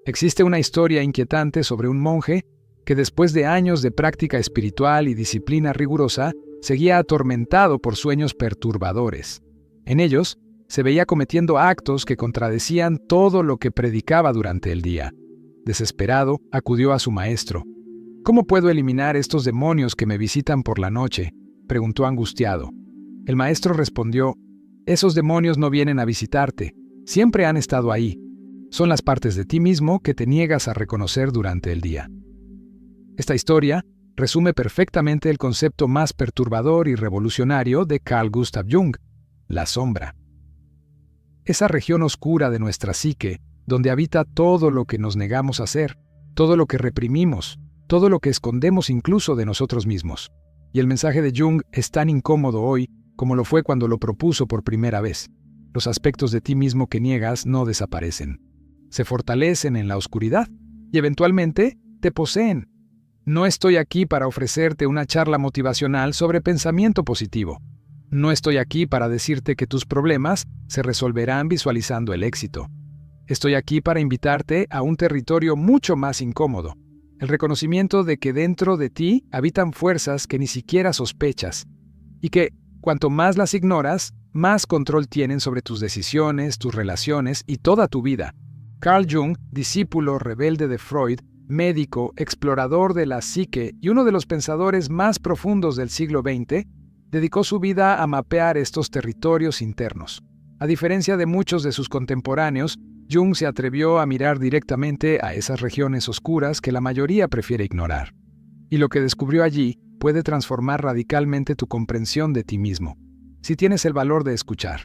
Existe una historia inquietante sobre un monje que después de años de práctica espiritual y disciplina rigurosa, seguía atormentado por sueños perturbadores. En ellos, se veía cometiendo actos que contradecían todo lo que predicaba durante el día. Desesperado, acudió a su maestro. «¿Cómo puedo eliminar estos demonios que me visitan por la noche?», preguntó angustiado. El maestro respondió: «Esos demonios no vienen a visitarte, siempre han estado ahí. Son las partes de ti mismo que te niegas a reconocer durante el día». Esta historia resume perfectamente el concepto más perturbador y revolucionario de Carl Gustav Jung: la sombra. Esa región oscura de nuestra psique, donde habita todo lo que nos negamos a hacer, todo lo que reprimimos, todo lo que escondemos incluso de nosotros mismos. Y el mensaje de Jung es tan incómodo hoy como lo fue cuando lo propuso por primera vez. Los aspectos de ti mismo que niegas no desaparecen. Se fortalecen en la oscuridad y eventualmente te poseen. No estoy aquí para ofrecerte una charla motivacional sobre pensamiento positivo. No estoy aquí para decirte que tus problemas se resolverán visualizando el éxito. Estoy aquí para invitarte a un territorio mucho más incómodo, el reconocimiento de que dentro de ti habitan fuerzas que ni siquiera sospechas, y que, cuanto más las ignoras, más control tienen sobre tus decisiones, tus relaciones y toda tu vida. Carl Jung, discípulo rebelde de Freud, médico, explorador de la psique y uno de los pensadores más profundos del siglo XX, dedicó su vida a mapear estos territorios internos. A diferencia de muchos de sus contemporáneos, Jung se atrevió a mirar directamente a esas regiones oscuras que la mayoría prefiere ignorar. Y lo que descubrió allí puede transformar radicalmente tu comprensión de ti mismo, si tienes el valor de escuchar.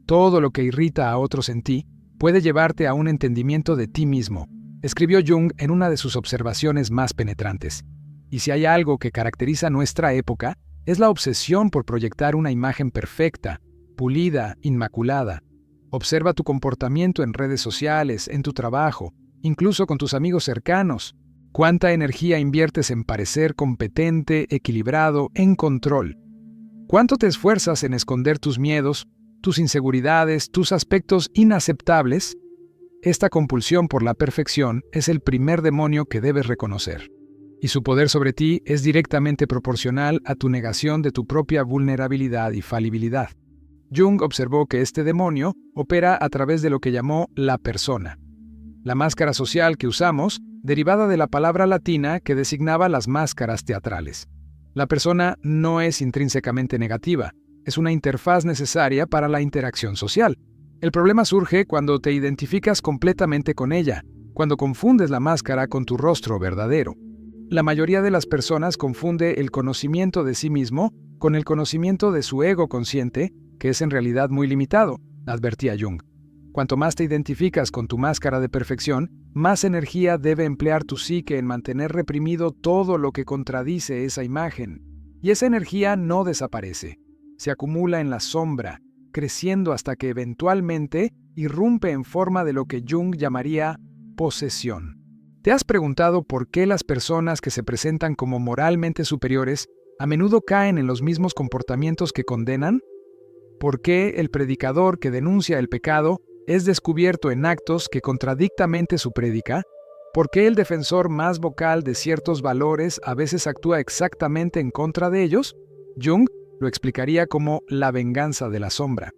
Todo lo que irrita a otros en ti puede llevarte a un entendimiento de ti mismo, escribió Jung en una de sus observaciones más penetrantes. Y si hay algo que caracteriza nuestra época, es la obsesión por proyectar una imagen perfecta, pulida, inmaculada. Observa tu comportamiento en redes sociales, en tu trabajo, incluso con tus amigos cercanos. ¿Cuánta energía inviertes en parecer competente, equilibrado, en control? ¿Cuánto te esfuerzas en esconder tus miedos, tus inseguridades, tus aspectos inaceptables? Esta compulsión por la perfección es el primer demonio que debes reconocer. Y su poder sobre ti es directamente proporcional a tu negación de tu propia vulnerabilidad y falibilidad. Jung observó que este demonio opera a través de lo que llamó la persona. La máscara social que usamos, derivada de la palabra latina que designaba las máscaras teatrales. La persona no es intrínsecamente negativa, es una interfaz necesaria para la interacción social. El problema surge cuando te identificas completamente con ella, cuando confundes la máscara con tu rostro verdadero. La mayoría de las personas confunde el conocimiento de sí mismo con el conocimiento de su ego consciente, que es en realidad muy limitado, advertía Jung. Cuanto más te identificas con tu máscara de perfección, más energía debe emplear tu psique en mantener reprimido todo lo que contradice esa imagen. Y esa energía no desaparece, se acumula en la sombra, creciendo hasta que eventualmente irrumpe en forma de lo que Jung llamaría posesión. ¿Te has preguntado por qué las personas que se presentan como moralmente superiores a menudo caen en los mismos comportamientos que condenan? ¿Por qué el predicador que denuncia el pecado es descubierto en actos que contradictamente su prédica? ¿Por qué el defensor más vocal de ciertos valores a veces actúa exactamente en contra de ellos? Jung lo explicaría como la venganza de la sombra.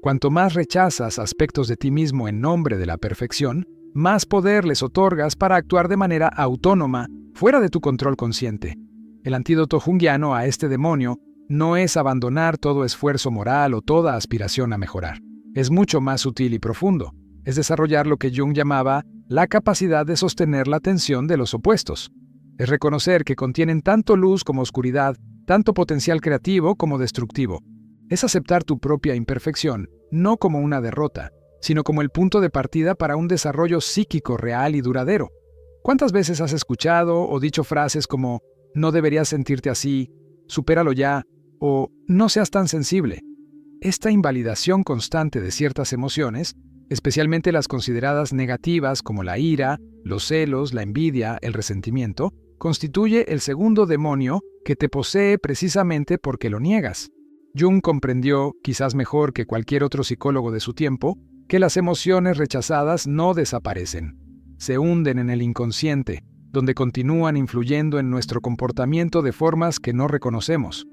Cuanto más rechazas aspectos de ti mismo en nombre de la perfección, más poder les otorgas para actuar de manera autónoma, fuera de tu control consciente. El antídoto junguiano a este demonio no es abandonar todo esfuerzo moral o toda aspiración a mejorar. Es mucho más sutil y profundo. Es desarrollar lo que Jung llamaba la capacidad de sostener la tensión de los opuestos. Es reconocer que contienen tanto luz como oscuridad, tanto potencial creativo como destructivo. Es aceptar tu propia imperfección, no como una derrota, sino como el punto de partida para un desarrollo psíquico real y duradero. ¿Cuántas veces has escuchado o dicho frases como «no deberías sentirte así», «supéralo ya» o «no seas tan sensible»? Esta invalidación constante de ciertas emociones, especialmente las consideradas negativas como la ira, los celos, la envidia, el resentimiento, constituye el segundo demonio que te posee precisamente porque lo niegas. Jung comprendió, quizás mejor que cualquier otro psicólogo de su tiempo, que las emociones rechazadas no desaparecen. se hunden en el inconsciente, donde continúan influyendo en nuestro comportamiento de formas que no reconocemos.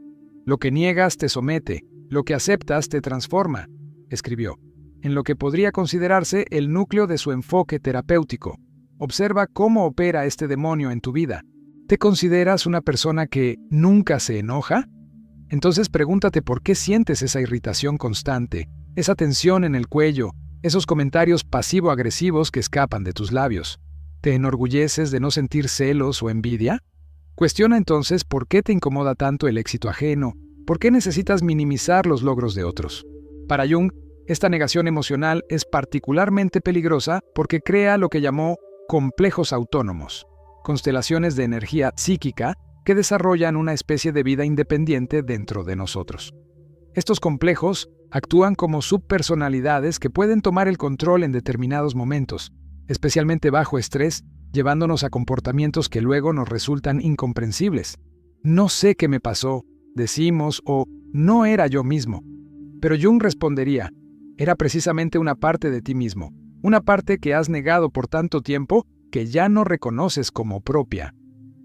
Lo que niegas te somete, lo que aceptas te transforma, escribió, en lo que podría considerarse el núcleo de su enfoque terapéutico. Observa cómo opera este demonio en tu vida. ¿Te consideras una persona que nunca se enoja? Entonces pregúntate por qué sientes esa irritación constante, esa tensión en el cuello, esos comentarios pasivo-agresivos que escapan de tus labios. ¿Te enorgulleces de no sentir celos o envidia? Cuestiona entonces por qué te incomoda tanto el éxito ajeno, por qué necesitas minimizar los logros de otros. Para Jung, esta negación emocional es particularmente peligrosa porque crea lo que llamó complejos autónomos, constelaciones de energía psíquica que desarrollan una especie de vida independiente dentro de nosotros. Estos complejos actúan como subpersonalidades que pueden tomar el control en determinados momentos, especialmente bajo estrés, llevándonos a comportamientos que luego nos resultan incomprensibles. No sé qué me pasó, decimos, o no era yo mismo. Pero Jung respondería, era precisamente una parte de ti mismo, una parte que has negado por tanto tiempo que ya no reconoces como propia.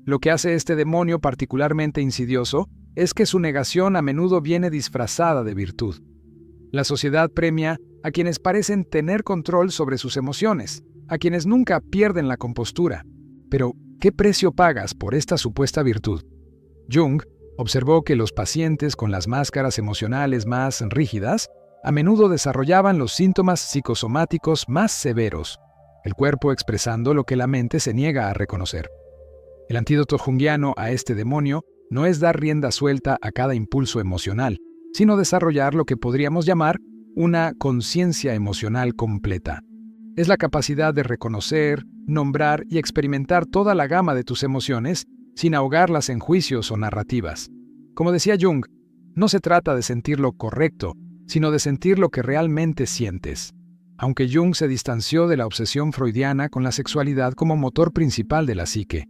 Lo que hace este demonio particularmente insidioso es que su negación a menudo viene disfrazada de virtud. La sociedad premia a quienes parecen tener control sobre sus emociones, a quienes nunca pierden la compostura. Pero, ¿qué precio pagas por esta supuesta virtud? Jung observó que los pacientes con las máscaras emocionales más rígidas a menudo desarrollaban los síntomas psicosomáticos más severos, el cuerpo expresando lo que la mente se niega a reconocer. El antídoto junguiano a este demonio no es dar rienda suelta a cada impulso emocional, sino desarrollar lo que podríamos llamar una conciencia emocional completa. Es la capacidad de reconocer, nombrar y experimentar toda la gama de tus emociones sin ahogarlas en juicios o narrativas. Como decía Jung, no se trata de sentir lo correcto, sino de sentir lo que realmente sientes. Aunque Jung se distanció de la obsesión freudiana con la sexualidad como motor principal de la psique,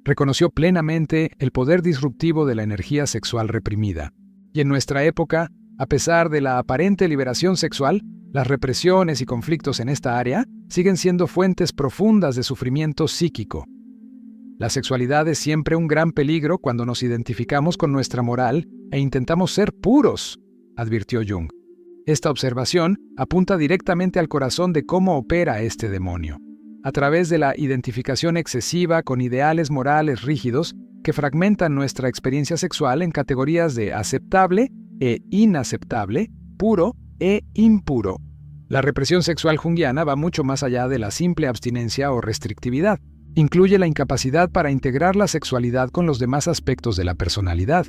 reconoció plenamente el poder disruptivo de la energía sexual reprimida. Y en nuestra época, a pesar de la aparente liberación sexual, las represiones y conflictos en esta área siguen siendo fuentes profundas de sufrimiento psíquico. La sexualidad es siempre un gran peligro cuando nos identificamos con nuestra moral e intentamos ser puros, advirtió Jung. Esta observación apunta directamente al corazón de cómo opera este demonio, a través de la identificación excesiva con ideales morales rígidos que fragmentan nuestra experiencia sexual en categorías de aceptable e inaceptable, puro e impuro. La represión sexual junguiana va mucho más allá de la simple abstinencia o restrictividad. Incluye la incapacidad para integrar la sexualidad con los demás aspectos de la personalidad,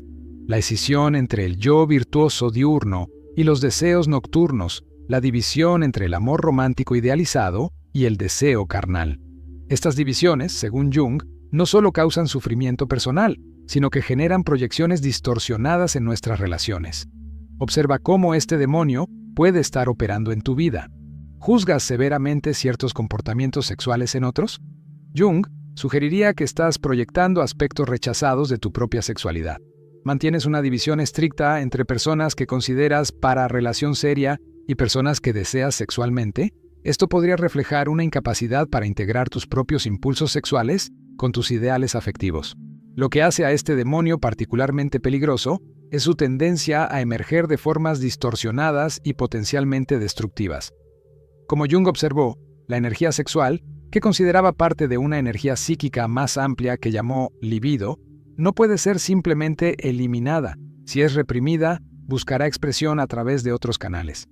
la escisión entre el yo virtuoso diurno y los deseos nocturnos, la división entre el amor romántico idealizado y el deseo carnal. Estas divisiones, según Jung, no solo causan sufrimiento personal, sino que generan proyecciones distorsionadas en nuestras relaciones. Observa cómo este demonio puede estar operando en tu vida. ¿Juzgas severamente ciertos comportamientos sexuales en otros? Jung sugeriría que estás proyectando aspectos rechazados de tu propia sexualidad. Mantienes una división estricta entre personas que consideras para relación seria y personas que deseas sexualmente. Esto podría reflejar una incapacidad para integrar tus propios impulsos sexuales con tus ideales afectivos. Lo que hace a este demonio particularmente peligroso es su tendencia a emerger de formas distorsionadas y potencialmente destructivas. Como Jung observó, la energía sexual, que consideraba parte de una energía psíquica más amplia que llamó libido, no puede ser simplemente eliminada. Si es reprimida, buscará expresión a través de otros canales.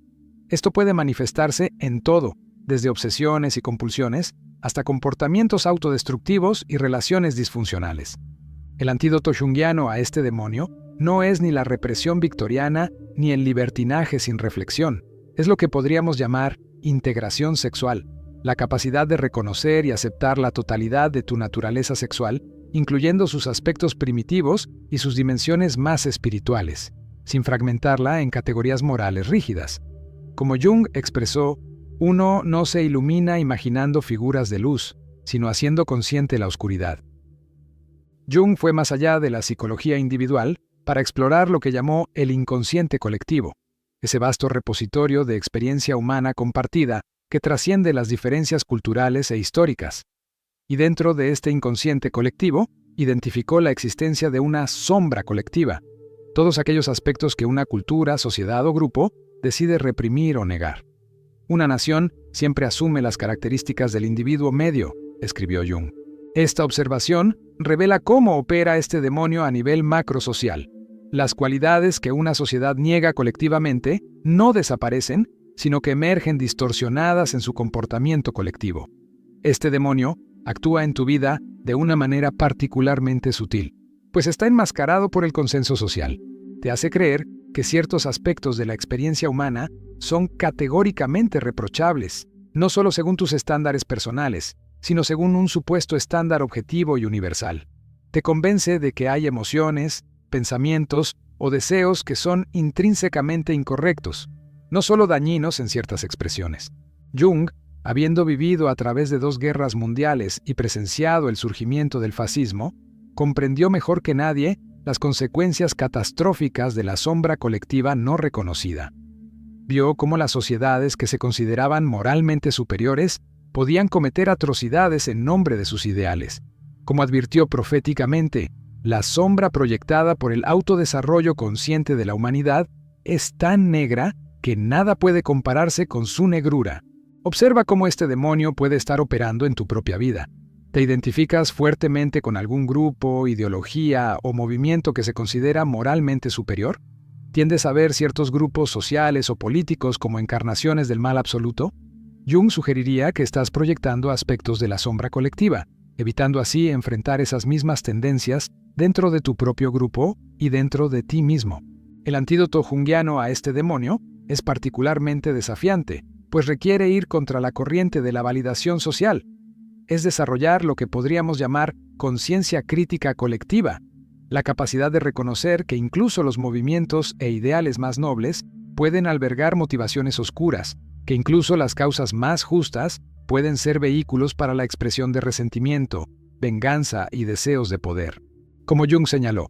Esto puede manifestarse en todo, desde obsesiones y compulsiones hasta comportamientos autodestructivos y relaciones disfuncionales. El antídoto junguiano a este demonio no es ni la represión victoriana ni el libertinaje sin reflexión. Es lo que podríamos llamar integración sexual, la capacidad de reconocer y aceptar la totalidad de tu naturaleza sexual, incluyendo sus aspectos primitivos y sus dimensiones más espirituales, sin fragmentarla en categorías morales rígidas. Como Jung expresó, uno no se ilumina imaginando figuras de luz, sino haciendo consciente la oscuridad. Jung fue más allá de la psicología individual para explorar lo que llamó el inconsciente colectivo, ese vasto repositorio de experiencia humana compartida que trasciende las diferencias culturales e históricas. y dentro de este inconsciente colectivo, identificó la existencia de una sombra colectiva, todos aquellos aspectos que una cultura, sociedad o grupo decide reprimir o negar. Una nación siempre asume las características del individuo medio, escribió Jung. Esta observación revela cómo opera este demonio a nivel macrosocial. Las cualidades que una sociedad niega colectivamente no desaparecen, sino que emergen distorsionadas en su comportamiento colectivo. Este demonio actúa en tu vida de una manera particularmente sutil, pues está enmascarado por el consenso social. Te hace creer que ciertos aspectos de la experiencia humana son categóricamente reprochables, no solo según tus estándares personales, sino según un supuesto estándar objetivo y universal. Te convence de que hay emociones, pensamientos o deseos que son intrínsecamente incorrectos, no solo dañinos en ciertas expresiones. Jung, habiendo vivido a través de 2 guerras mundiales y presenciado el surgimiento del fascismo, comprendió mejor que nadie las consecuencias catastróficas de la sombra colectiva no reconocida. Vio cómo las sociedades que se consideraban moralmente superiores podían cometer atrocidades en nombre de sus ideales. Como advirtió proféticamente, la sombra proyectada por el autodesarrollo consciente de la humanidad es tan negra que nada puede compararse con su negrura. Observa cómo este demonio puede estar operando en tu propia vida. ¿Te identificas fuertemente con algún grupo, ideología o movimiento que se considera moralmente superior? ¿Tiendes a ver ciertos grupos sociales o políticos como encarnaciones del mal absoluto? Jung sugeriría que estás proyectando aspectos de la sombra colectiva, evitando así enfrentar esas mismas tendencias dentro de tu propio grupo y dentro de ti mismo. El antídoto junguiano a este demonio es particularmente desafiante, pues requiere ir contra la corriente de la validación social. Es desarrollar lo que podríamos llamar conciencia crítica colectiva, la capacidad de reconocer que incluso los movimientos e ideales más nobles pueden albergar motivaciones oscuras, que incluso las causas más justas pueden ser vehículos para la expresión de resentimiento, venganza y deseos de poder. Como Jung señaló,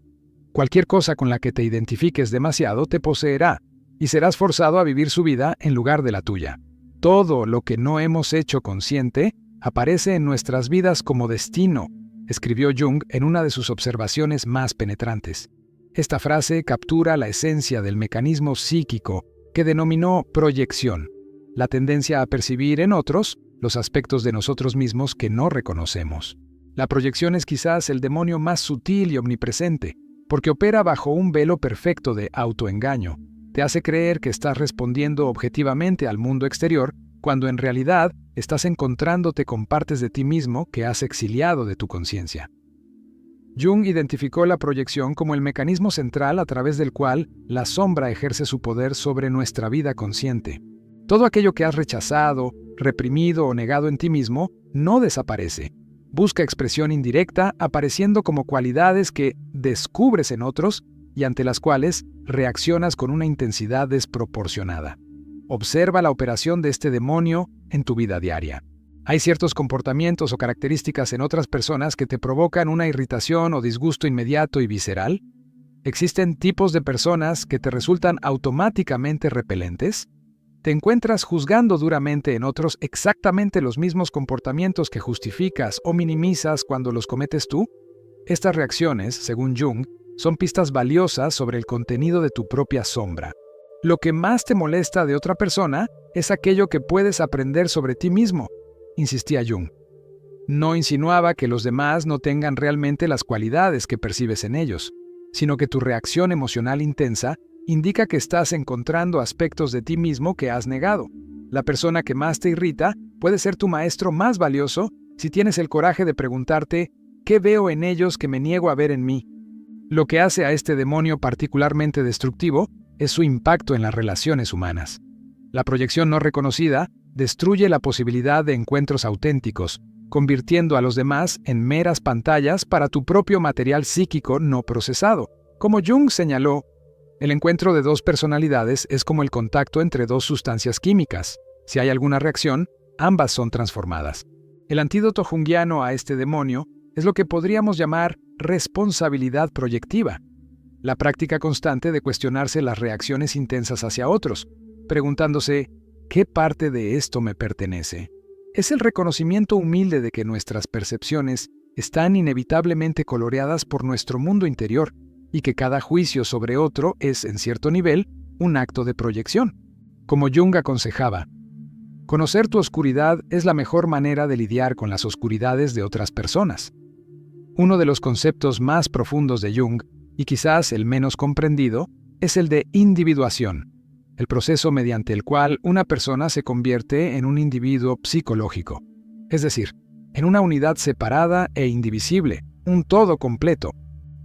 cualquier cosa con la que te identifiques demasiado te poseerá, y serás forzado a vivir su vida en lugar de la tuya. Todo lo que no hemos hecho consciente aparece en nuestras vidas como destino, escribió Jung en una de sus observaciones más penetrantes. Esta frase captura la esencia del mecanismo psíquico que denominó proyección, la tendencia a percibir en otros los aspectos de nosotros mismos que no reconocemos. La proyección es quizás el demonio más sutil y omnipresente, porque opera bajo un velo perfecto de autoengaño. Te hace creer que estás respondiendo objetivamente al mundo exterior, cuando en realidad estás encontrándote con partes de ti mismo que has exiliado de tu conciencia. Jung identificó la proyección como el mecanismo central a través del cual la sombra ejerce su poder sobre nuestra vida consciente. Todo aquello que has rechazado, reprimido o negado en ti mismo no desaparece. Busca expresión indirecta, apareciendo como cualidades que descubres en otros y ante las cuales reaccionas con una intensidad desproporcionada. Observa la operación de este demonio en tu vida diaria. Hay ciertos comportamientos o características en otras personas que te provocan una irritación o disgusto inmediato y visceral. ¿Existen tipos de personas que te resultan automáticamente repelentes? ¿Te encuentras juzgando duramente en otros exactamente los mismos comportamientos que justificas o minimizas cuando los cometes tú? Estas reacciones, según Jung, son pistas valiosas sobre el contenido de tu propia sombra. Lo que más te molesta de otra persona es aquello que puedes aprender sobre ti mismo, insistía Jung. No insinuaba que los demás no tengan realmente las cualidades que percibes en ellos, sino que tu reacción emocional intensa indica que estás encontrando aspectos de ti mismo que has negado. La persona que más te irrita puede ser tu maestro más valioso si tienes el coraje de preguntarte ¿qué veo en ellos que me niego a ver en mí? Lo que hace a este demonio particularmente destructivo es su impacto en las relaciones humanas. La proyección no reconocida destruye la posibilidad de encuentros auténticos, convirtiendo a los demás en meras pantallas para tu propio material psíquico no procesado. Como Jung señaló, el encuentro de 2 personalidades es como el contacto entre 2 sustancias químicas. Si hay alguna reacción, ambas son transformadas. El antídoto junguiano a este demonio es lo que podríamos llamar responsabilidad proyectiva, la práctica constante de cuestionarse las reacciones intensas hacia otros, preguntándose ¿qué parte de esto me pertenece? es el reconocimiento humilde de que nuestras percepciones están inevitablemente coloreadas por nuestro mundo interior y que cada juicio sobre otro es, en cierto nivel, un acto de proyección. Como Jung aconsejaba, conocer tu oscuridad es la mejor manera de lidiar con las oscuridades de otras personas. Uno de los conceptos más profundos de Jung, y quizás el menos comprendido, es el de individuación, el proceso mediante el cual una persona se convierte en un individuo psicológico, es decir, en una unidad separada e indivisible, un todo completo.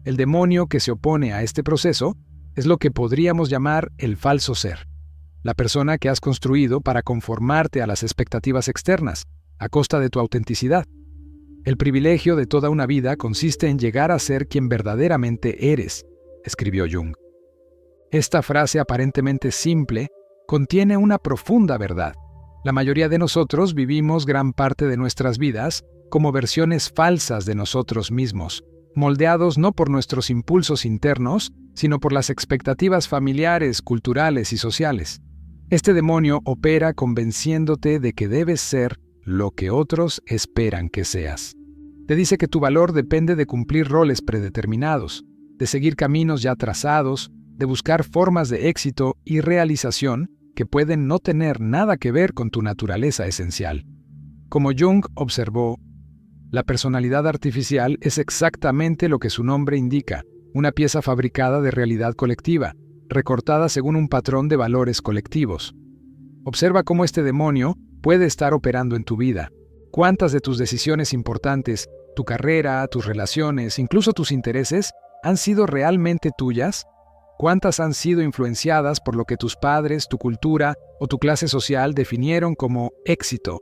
El demonio que se opone a este proceso es lo que podríamos llamar el falso ser, la persona que has construido para conformarte a las expectativas externas, a costa de tu autenticidad. El privilegio de toda una vida consiste en llegar a ser quien verdaderamente eres, escribió Jung. Esta frase aparentemente simple contiene una profunda verdad. La mayoría de nosotros vivimos gran parte de nuestras vidas como versiones falsas de nosotros mismos, moldeados no por nuestros impulsos internos, sino por las expectativas familiares, culturales y sociales. Este demonio opera convenciéndote de que debes ser lo que otros esperan que seas. Te dice que tu valor depende de cumplir roles predeterminados, de seguir caminos ya trazados, de buscar formas de éxito y realización que pueden no tener nada que ver con tu naturaleza esencial. Como Jung observó, la personalidad artificial es exactamente lo que su nombre indica, una pieza fabricada de realidad colectiva, recortada según un patrón de valores colectivos. Observa cómo este demonio puede estar operando en tu vida. ¿Cuántas de tus decisiones importantes, tu carrera, tus relaciones, incluso tus intereses, han sido realmente tuyas? ¿Cuántas han sido influenciadas por lo que tus padres, tu cultura o tu clase social definieron como éxito?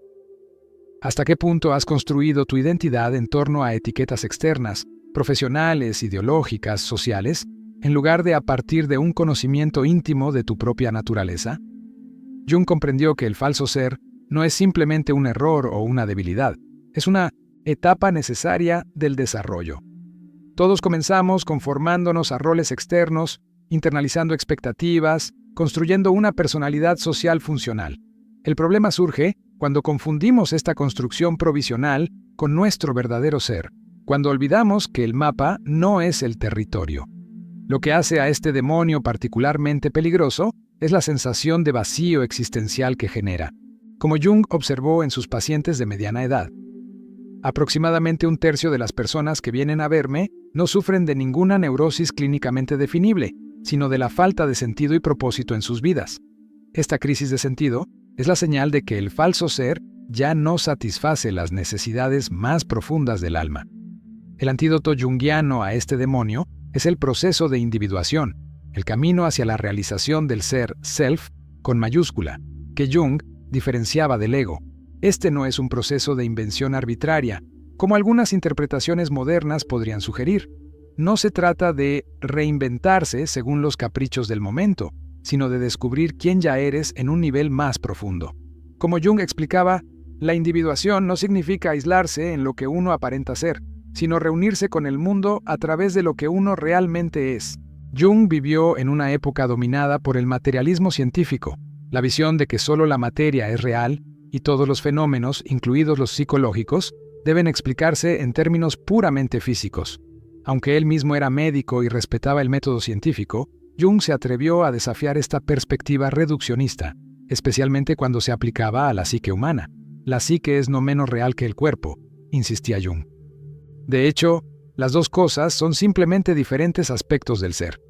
¿Hasta qué punto has construido tu identidad en torno a etiquetas externas, profesionales, ideológicas, sociales, en lugar de a partir de un conocimiento íntimo de tu propia naturaleza? Jung comprendió que el falso ser no es simplemente un error o una debilidad, es una etapa necesaria del desarrollo. Todos comenzamos conformándonos a roles externos, internalizando expectativas, construyendo una personalidad social funcional. El problema surge cuando confundimos esta construcción provisional con nuestro verdadero ser, cuando olvidamos que el mapa no es el territorio. Lo que hace a este demonio particularmente peligroso es la sensación de vacío existencial que genera. Como Jung observó en sus pacientes de mediana edad, aproximadamente un tercio de las personas que vienen a verme no sufren de ninguna neurosis clínicamente definible, sino de la falta de sentido y propósito en sus vidas. Esta crisis de sentido es la señal de que el falso ser ya no satisface las necesidades más profundas del alma. El antídoto junguiano a este demonio es el proceso de individuación, el camino hacia la realización del ser self con mayúscula, que Jung diferenciaba del ego. Este no es un proceso de invención arbitraria, como algunas interpretaciones modernas podrían sugerir. No se trata de reinventarse según los caprichos del momento, sino de descubrir quién ya eres en un nivel más profundo. Como Jung explicaba, la individuación no significa aislarse en lo que uno aparenta ser, sino reunirse con el mundo a través de lo que uno realmente es. Jung vivió en una época dominada por el materialismo científico, la visión de que solo la materia es real y todos los fenómenos, incluidos los psicológicos, deben explicarse en términos puramente físicos. Aunque él mismo era médico y respetaba el método científico, Jung se atrevió a desafiar esta perspectiva reduccionista, especialmente cuando se aplicaba a la psique humana. La psique es no menos real que el cuerpo, insistía Jung. De hecho, las dos cosas son simplemente diferentes aspectos del ser.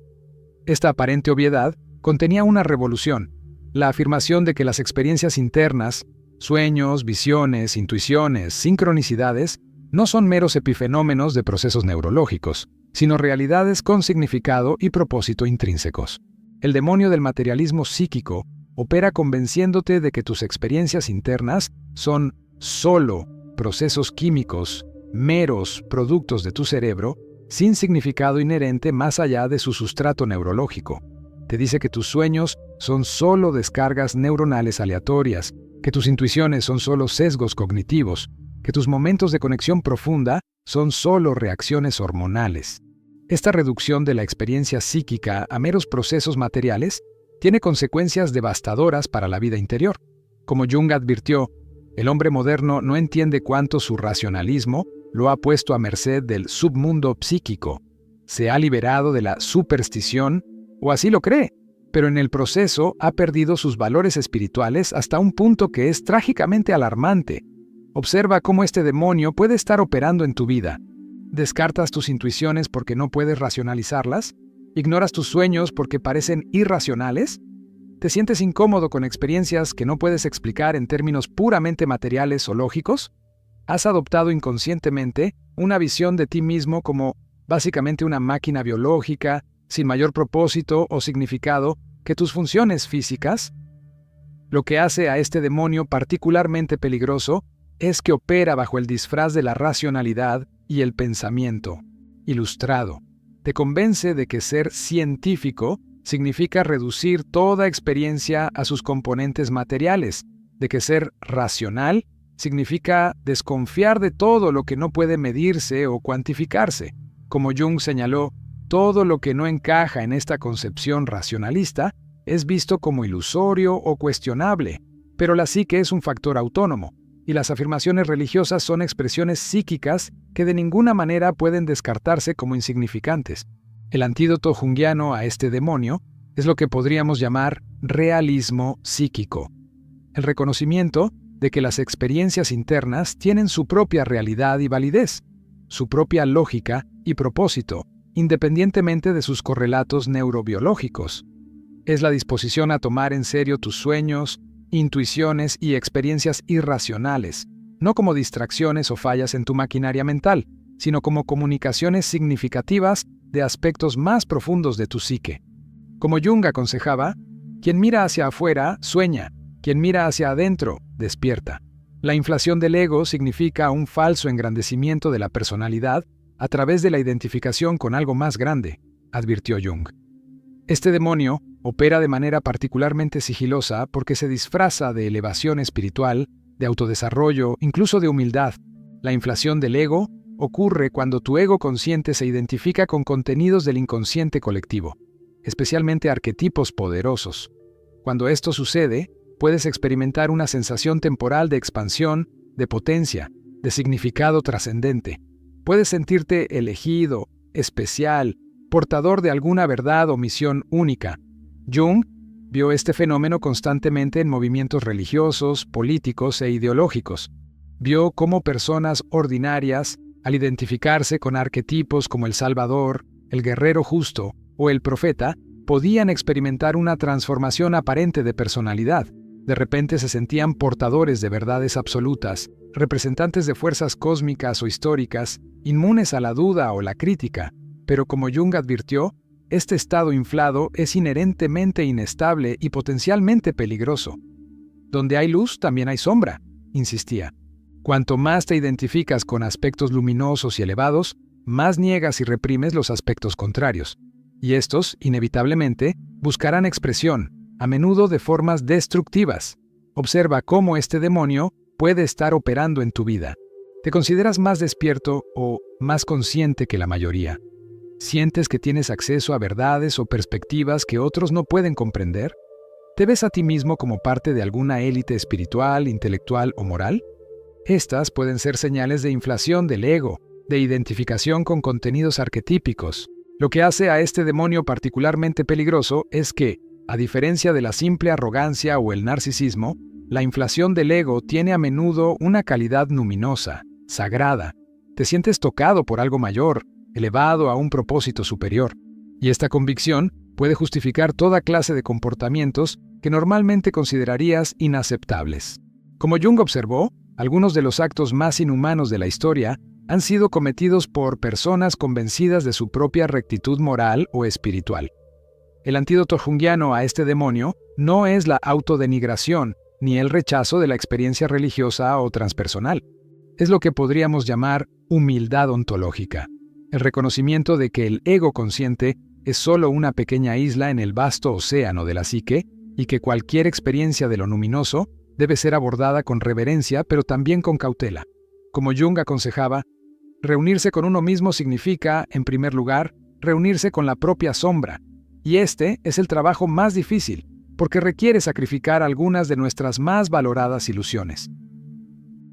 Esta aparente obviedad contenía una revolución, la afirmación de que las experiencias internas, sueños, visiones, intuiciones, sincronicidades, no son meros epifenómenos de procesos neurológicos, sino realidades con significado y propósito intrínsecos. El demonio del materialismo psíquico opera convenciéndote de que tus experiencias internas son solo procesos químicos, meros productos de tu cerebro, sin significado inherente más allá de su sustrato neurológico. Te dice que tus sueños son solo descargas neuronales aleatorias, que tus intuiciones son solo sesgos cognitivos, que tus momentos de conexión profunda son solo reacciones hormonales. Esta reducción de la experiencia psíquica a meros procesos materiales tiene consecuencias devastadoras para la vida interior. Como Jung advirtió, El hombre moderno no entiende cuánto su racionalismo lo ha puesto a merced del submundo psíquico. Se ha liberado de la superstición, o así lo cree, pero en el proceso ha perdido sus valores espirituales hasta un punto que es trágicamente alarmante. Observa cómo este demonio puede estar operando en tu vida. ¿Descartas tus intuiciones porque no puedes racionalizarlas? ¿Ignoras tus sueños porque parecen irracionales? ¿Te sientes incómodo con experiencias que no puedes explicar en términos puramente materiales o lógicos? ¿Has adoptado inconscientemente una visión de ti mismo como básicamente una máquina biológica, sin mayor propósito o significado que tus funciones físicas? Lo que hace a este demonio particularmente peligroso es que opera bajo el disfraz de la racionalidad y el pensamiento ilustrado. Te convence de que ser científico significa reducir toda experiencia a sus componentes materiales, de que ser racional significa desconfiar de todo lo que no puede medirse o cuantificarse. Como Jung señaló, todo lo que no encaja en esta concepción racionalista es visto como ilusorio o cuestionable, pero la psique es un factor autónomo, y las afirmaciones religiosas son expresiones psíquicas que de ninguna manera pueden descartarse como insignificantes. El antídoto junguiano a este demonio es lo que podríamos llamar realismo psíquico. El reconocimiento de que las experiencias internas tienen su propia realidad y validez, su propia lógica y propósito, independientemente de sus correlatos neurobiológicos. Es la disposición a tomar en serio tus sueños, intuiciones y experiencias irracionales, no como distracciones o fallas en tu maquinaria mental, sino como comunicaciones significativas de aspectos más profundos de tu psique. Como Jung aconsejaba, quien mira hacia afuera sueña, quien mira hacia adentro despierta. La inflación del ego significa un falso engrandecimiento de la personalidad a través de la identificación con algo más grande, advirtió Jung. Este demonio opera de manera particularmente sigilosa porque se disfraza de elevación espiritual, de autodesarrollo, incluso de humildad. La inflación del ego ocurre cuando tu ego consciente se identifica con contenidos del inconsciente colectivo, especialmente arquetipos poderosos. Cuando esto sucede, puedes experimentar una sensación temporal de expansión, de potencia, de significado trascendente. Puedes sentirte elegido, especial, portador de alguna verdad o misión única. Jung vio este fenómeno constantemente en movimientos religiosos, políticos e ideológicos. Vio cómo personas ordinarias, al identificarse con arquetipos como el Salvador, el guerrero justo o el profeta, podían experimentar una transformación aparente de personalidad. De repente se sentían portadores de verdades absolutas, representantes de fuerzas cósmicas o históricas, inmunes a la duda o la crítica. Pero como Jung advirtió, este estado inflado es inherentemente inestable y potencialmente peligroso. Donde hay luz, también hay sombra, insistía. Cuanto más te identificas con aspectos luminosos y elevados, más niegas y reprimes los aspectos contrarios. Y estos, inevitablemente, buscarán expresión, a menudo de formas destructivas. Observa cómo este demonio puede estar operando en tu vida. ¿Te consideras más despierto o más consciente que la mayoría? ¿Sientes que tienes acceso a verdades o perspectivas que otros no pueden comprender? ¿Te ves a ti mismo como parte de alguna élite espiritual, intelectual o moral? Estas pueden ser señales de inflación del ego, de identificación con contenidos arquetípicos. Lo que hace a este demonio particularmente peligroso es que, a diferencia de la simple arrogancia o el narcisismo, la inflación del ego tiene a menudo una calidad luminosa, sagrada. Te sientes tocado por algo mayor, elevado a un propósito superior. Y esta convicción puede justificar toda clase de comportamientos que normalmente considerarías inaceptables. Como Jung observó, algunos de los actos más inhumanos de la historia han sido cometidos por personas convencidas de su propia rectitud moral o espiritual. El antídoto junguiano a este demonio no es la autodenigración ni el rechazo de la experiencia religiosa o transpersonal. Es lo que podríamos llamar humildad ontológica. El reconocimiento de que el ego consciente es solo una pequeña isla en el vasto océano de la psique y que cualquier experiencia de lo luminoso debe ser abordada con reverencia pero también con cautela. Como Jung aconsejaba, reunirse con uno mismo significa, en primer lugar, reunirse con la propia sombra, y este es el trabajo más difícil, porque requiere sacrificar algunas de nuestras más valoradas ilusiones.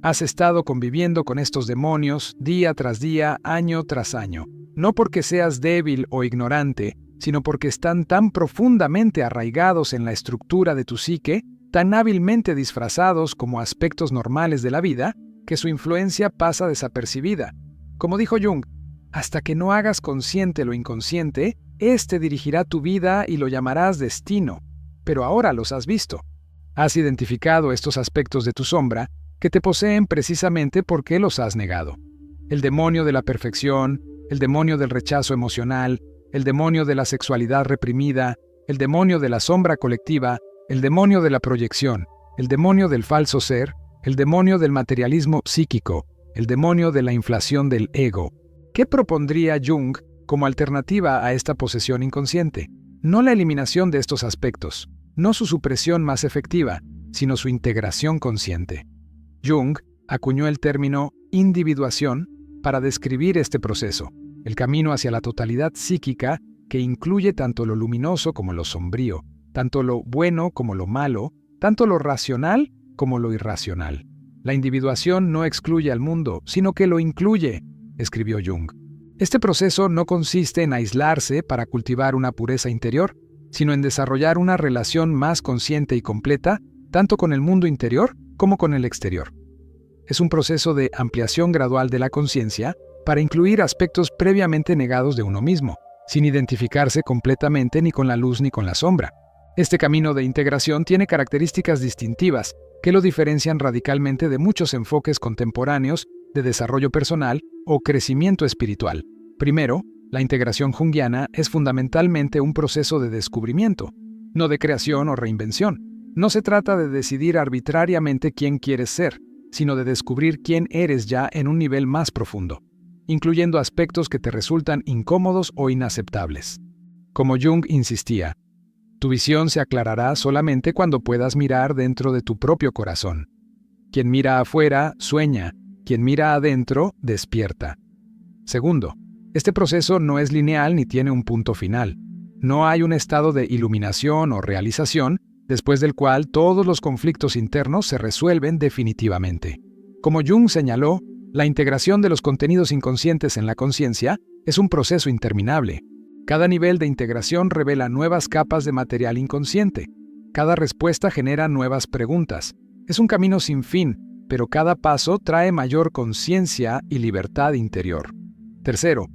Has estado conviviendo con estos demonios día tras día, año tras año, no porque seas débil o ignorante, sino porque están tan profundamente arraigados en la estructura de tu psique, tan hábilmente disfrazados como aspectos normales de la vida, que su influencia pasa desapercibida. Como dijo Jung, hasta que no hagas consciente lo inconsciente, éste dirigirá tu vida y lo llamarás destino. Pero ahora los has visto. Has identificado estos aspectos de tu sombra que te poseen precisamente porque los has negado. El demonio de la perfección, el demonio del rechazo emocional, el demonio de la sexualidad reprimida, el demonio de la sombra colectiva, el demonio de la proyección, el demonio del falso ser, el demonio del materialismo psíquico, el demonio de la inflación del ego. ¿Qué propondría Jung como alternativa a esta posesión inconsciente? No la eliminación de estos aspectos, no su supresión más efectiva, sino su integración consciente. Jung acuñó el término individuación para describir este proceso, el camino hacia la totalidad psíquica que incluye tanto lo luminoso como lo sombrío, tanto lo bueno como lo malo, tanto lo racional como lo irracional. La individuación no excluye al mundo, sino que lo incluye, escribió Jung. Este proceso no consiste en aislarse para cultivar una pureza interior, sino en desarrollar una relación más consciente y completa, tanto con el mundo interior como con el exterior. Es un proceso de ampliación gradual de la conciencia para incluir aspectos previamente negados de uno mismo, sin identificarse completamente ni con la luz ni con la sombra. Este camino de integración tiene características distintivas que lo diferencian radicalmente de muchos enfoques contemporáneos de desarrollo personal o crecimiento espiritual. Primero, la integración junguiana es fundamentalmente un proceso de descubrimiento, no de creación o reinvención. No se trata de decidir arbitrariamente quién quieres ser, sino de descubrir quién eres ya en un nivel más profundo, incluyendo aspectos que te resultan incómodos o inaceptables. Como Jung insistía, tu visión se aclarará solamente cuando puedas mirar dentro de tu propio corazón. Quien mira afuera, sueña. Quien mira adentro, despierta. Segundo, este proceso no es lineal ni tiene un punto final. No hay un estado de iluminación o realización después del cual todos los conflictos internos se resuelven definitivamente. Como Jung señaló, la integración de los contenidos inconscientes en la conciencia es un proceso interminable. Cada nivel de integración revela nuevas capas de material inconsciente. Cada respuesta genera nuevas preguntas. Es un camino sin fin, pero cada paso trae mayor conciencia y libertad interior. Tercero,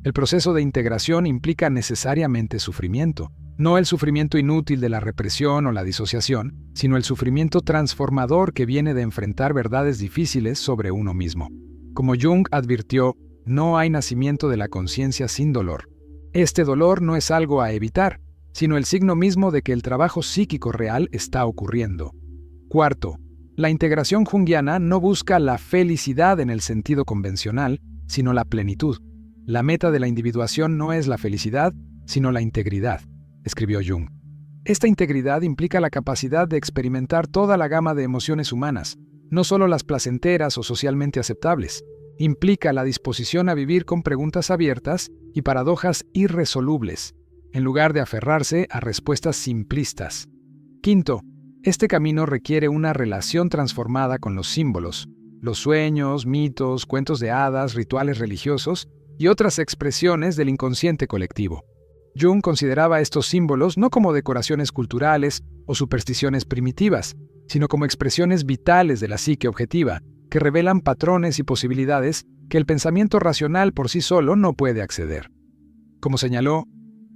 el proceso de integración implica necesariamente sufrimiento. No el sufrimiento inútil de la represión o la disociación, sino el sufrimiento transformador que viene de enfrentar verdades difíciles sobre uno mismo. Como Jung advirtió, no hay nacimiento de la conciencia sin dolor. Este dolor no es algo a evitar, sino el signo mismo de que el trabajo psíquico real está ocurriendo. Cuarto, la integración junguiana no busca la felicidad en el sentido convencional, sino la plenitud. La meta de la individuación no es la felicidad, sino la integridad, escribió Jung. Esta integridad implica la capacidad de experimentar toda la gama de emociones humanas, no solo las placenteras o socialmente aceptables. Implica la disposición a vivir con preguntas abiertas y paradojas irresolubles, en lugar de aferrarse a respuestas simplistas. Quinto, este camino requiere una relación transformada con los símbolos, los sueños, mitos, cuentos de hadas, rituales religiosos y otras expresiones del inconsciente colectivo. Jung consideraba estos símbolos no como decoraciones culturales o supersticiones primitivas, sino como expresiones vitales de la psique objetiva, que revelan patrones y posibilidades que el pensamiento racional por sí solo no puede acceder. Como señaló,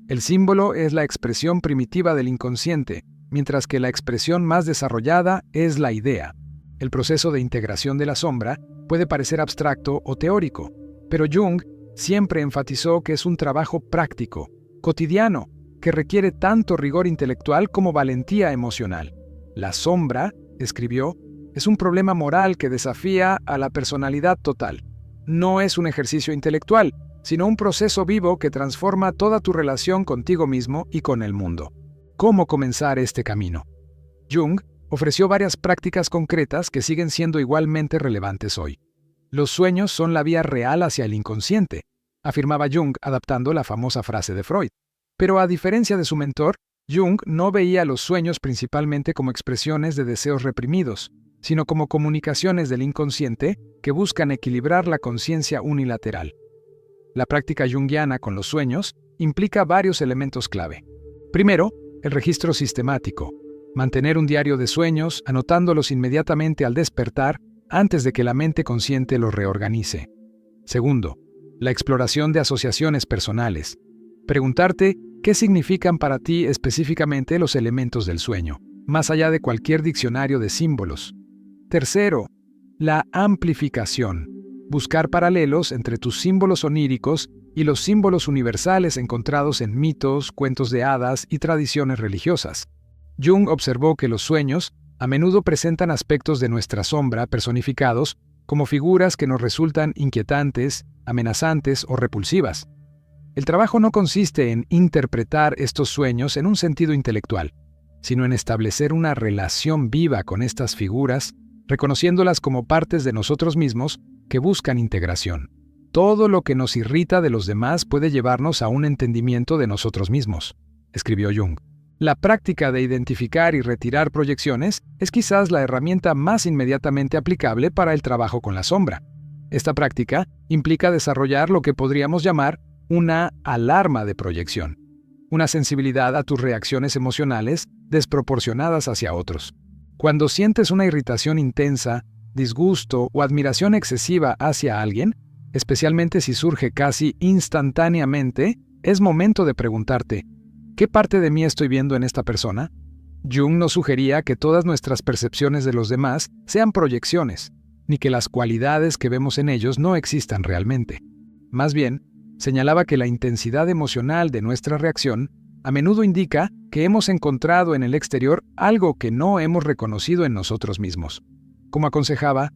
el símbolo es la expresión primitiva del inconsciente, mientras que la expresión más desarrollada es la idea. El proceso de integración de la sombra puede parecer abstracto o teórico, pero Jung siempre enfatizó que es un trabajo práctico, cotidiano, que requiere tanto rigor intelectual como valentía emocional. La sombra, escribió, es un problema moral que desafía a la personalidad total. No es un ejercicio intelectual, sino un proceso vivo que transforma toda tu relación contigo mismo y con el mundo. ¿Cómo comenzar este camino? Jung ofreció varias prácticas concretas que siguen siendo igualmente relevantes hoy. Los sueños son la vía real hacia el inconsciente, afirmaba Jung adaptando la famosa frase de Freud. Pero a diferencia de su mentor, Jung no veía los sueños principalmente como expresiones de deseos reprimidos, sino como comunicaciones del inconsciente que buscan equilibrar la conciencia unilateral. La práctica junguiana con los sueños implica varios elementos clave. Primero, el registro sistemático. Mantener un diario de sueños, anotándolos inmediatamente al despertar antes de que la mente consciente los reorganice. Segundo, la exploración de asociaciones personales. Preguntarte qué significan para ti específicamente los elementos del sueño, más allá de cualquier diccionario de símbolos. Tercero, la amplificación. Buscar paralelos entre tus símbolos oníricos y los símbolos universales encontrados en mitos, cuentos de hadas y tradiciones religiosas. Jung observó que los sueños a menudo presentan aspectos de nuestra sombra personificados como figuras que nos resultan inquietantes, amenazantes o repulsivas. El trabajo no consiste en interpretar estos sueños en un sentido intelectual, sino en establecer una relación viva con estas figuras, reconociéndolas como partes de nosotros mismos que buscan integración. Todo lo que nos irrita de los demás puede llevarnos a un entendimiento de nosotros mismos, escribió Jung. La práctica de identificar y retirar proyecciones es quizás la herramienta más inmediatamente aplicable para el trabajo con la sombra. Esta práctica implica desarrollar lo que podríamos llamar una alarma de proyección, una sensibilidad a tus reacciones emocionales desproporcionadas hacia otros. Cuando sientes una irritación intensa, disgusto o admiración excesiva hacia alguien, especialmente si surge casi instantáneamente, es momento de preguntarte, ¿qué parte de mí estoy viendo en esta persona? Jung nos sugería que todas nuestras percepciones de los demás sean proyecciones, ni que las cualidades que vemos en ellos no existan realmente. Más bien, señalaba que la intensidad emocional de nuestra reacción a menudo indica que hemos encontrado en el exterior algo que no hemos reconocido en nosotros mismos. Como aconsejaba,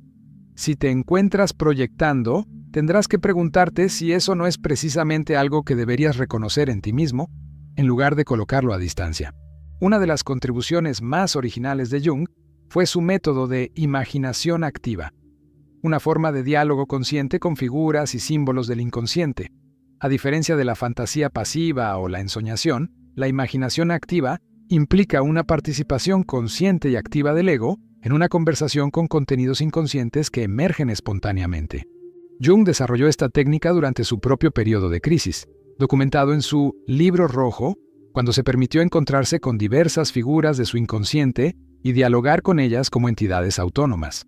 si te encuentras proyectando, tendrás que preguntarte si eso no es precisamente algo que deberías reconocer en ti mismo, en lugar de colocarlo a distancia. Una de las contribuciones más originales de Jung fue su método de imaginación activa, una forma de diálogo consciente con figuras y símbolos del inconsciente. A diferencia de la fantasía pasiva o la ensoñación, la imaginación activa implica una participación consciente y activa del ego en una conversación con contenidos inconscientes que emergen espontáneamente. Jung desarrolló esta técnica durante su propio periodo de crisis, documentado en su Libro Rojo, cuando se permitió encontrarse con diversas figuras de su inconsciente y dialogar con ellas como entidades autónomas.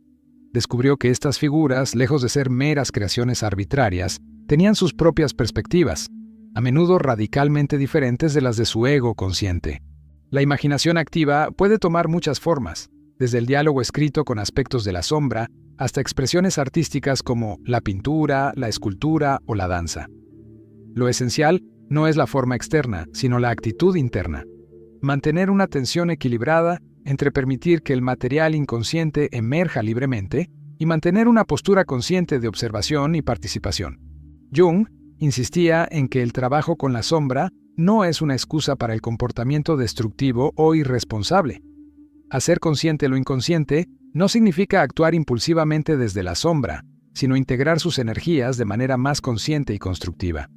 Descubrió que estas figuras, lejos de ser meras creaciones arbitrarias, tenían sus propias perspectivas, a menudo radicalmente diferentes de las de su ego consciente. La imaginación activa puede tomar muchas formas, desde el diálogo escrito con aspectos de la sombra hasta expresiones artísticas como la pintura, la escultura o la danza. Lo esencial no es la forma externa, sino la actitud interna. Mantener una tensión equilibrada entre permitir que el material inconsciente emerja libremente y mantener una postura consciente de observación y participación. Jung insistía en que el trabajo con la sombra no es una excusa para el comportamiento destructivo o irresponsable. Hacer consciente lo inconsciente no significa actuar impulsivamente desde la sombra, sino integrar sus energías de manera más consciente y constructiva.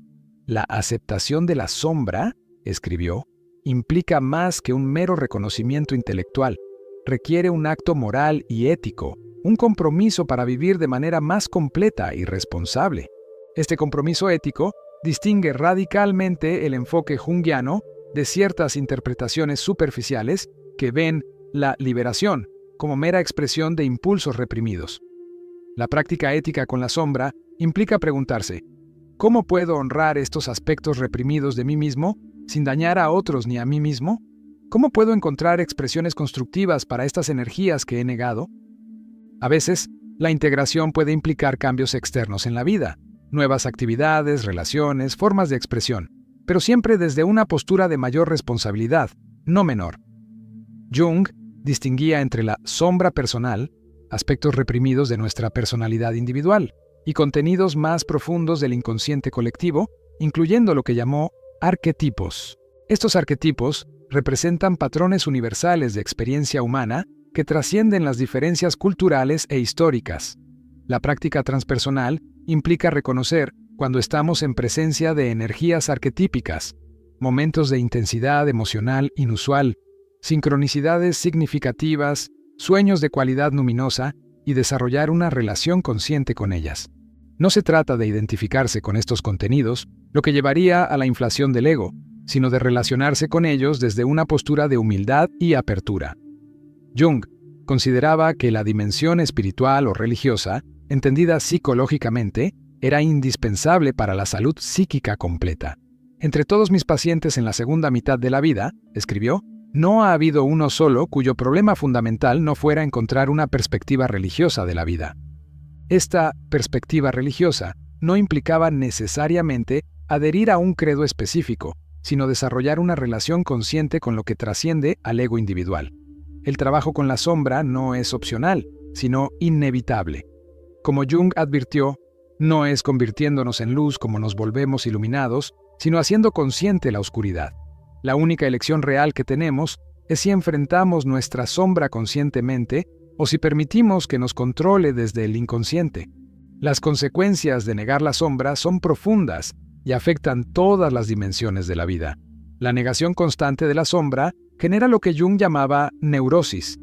La aceptación de la sombra, escribió, implica más que un mero reconocimiento intelectual. Requiere un acto moral y ético, un compromiso para vivir de manera más completa y responsable. Este compromiso ético distingue radicalmente el enfoque junguiano de ciertas interpretaciones superficiales que ven la liberación como mera expresión de impulsos reprimidos. La práctica ética con la sombra implica preguntarse, ¿cómo puedo honrar estos aspectos reprimidos de mí mismo sin dañar a otros ni a mí mismo? ¿Cómo puedo encontrar expresiones constructivas para estas energías que he negado? A veces, la integración puede implicar cambios externos en la vida, nuevas actividades, relaciones, formas de expresión, pero siempre desde una postura de mayor responsabilidad, no menor. Jung distinguía entre la sombra personal, aspectos reprimidos de nuestra personalidad individual, y contenidos más profundos del inconsciente colectivo, incluyendo lo que llamó arquetipos. Estos arquetipos representan patrones universales de experiencia humana que trascienden las diferencias culturales e históricas. La práctica transpersonal implica reconocer cuando estamos en presencia de energías arquetípicas, momentos de intensidad emocional inusual, sincronicidades significativas sueños de cualidad luminosa y desarrollar una relación consciente con ellas. No se trata de identificarse con estos contenidos, lo que llevaría a la inflación del ego, sino de relacionarse con ellos desde una postura de humildad y apertura. Jung consideraba que la dimensión espiritual o religiosa, entendida psicológicamente, era indispensable para la salud psíquica completa. Entre todos mis pacientes en la segunda mitad de la vida, escribió, no ha habido uno solo cuyo problema fundamental no fuera encontrar una perspectiva religiosa de la vida. Esta perspectiva religiosa no implicaba necesariamente adherir a un credo específico, sino desarrollar una relación consciente con lo que trasciende al ego individual. El trabajo con la sombra no es opcional, sino inevitable. Como Jung advirtió, no es convirtiéndonos en luz como nos volvemos iluminados, sino haciendo consciente la oscuridad. La única elección real que tenemos es si enfrentamos nuestra sombra conscientemente o si permitimos que nos controle desde el inconsciente. Las consecuencias de negar la sombra son profundas y afectan todas las dimensiones de la vida. La negación constante de la sombra genera lo que Jung llamaba neurosis,